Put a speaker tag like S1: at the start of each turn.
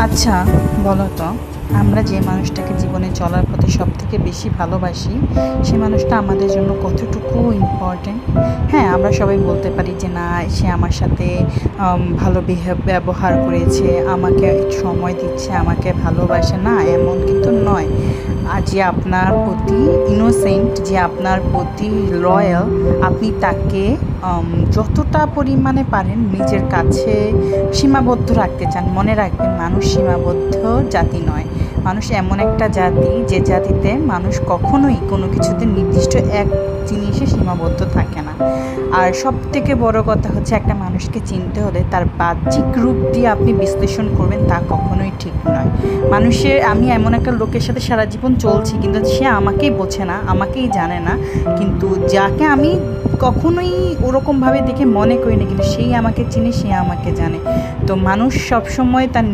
S1: আচ্ছা, বলো তো, আমরা যে মানুষটাকে জীবনে চলার পথে সবথেকে বেশি ভালোবাসি, সে মানুষটা আমাদের জন্য কতটুকু ইম্পর্ট্যান্ট? হ্যাঁ, আমরা সবাই বলতে পারি যে না, সে আমার সাথে ভালো ব্যবহার করেছে, আমাকে সময় দিচ্ছে, আমাকে ভালোবাসে। না, এমন কিন্তু নয়। আর যে আপনার প্রতি ইনোসেন্ট, যে আপনার প্রতি লয়াল, আপনি তাকে যতটা পরিমাণে পারেন নিজের কাছে সীমাবদ্ধ রাখতে চান। মনে রাখবেন, মানুষ সীমাবদ্ধ জাতি নয়। মানুষ এমন একটা জাতি যে জাতিতে মানুষ কখনোই কোনো কিছুতে নির্দিষ্ট এক জিনিসে সীমাবদ্ধ থাকে না। আর সবথেকে বড় কথা হচ্ছে, একটা মানুষকে চিনতে হলে তার বাহ্যিক রূপ দিয়ে আপনি বিশ্লেষণ করবেন, তা কখনোই ঠিক নয়। আমি এমন একটা লোকের সাথে সারা জীবন চলছি, কিন্তু সে আমাকেই বোঝে না, আমাকেই জানে না, কিন্তু যাকে আমি কখনোই ওরকমভাবে দেখে মনে করি না, কিন্তু সেই আমাকে চিনে, সে আমাকে জানে। তো মানুষ সবসময় তার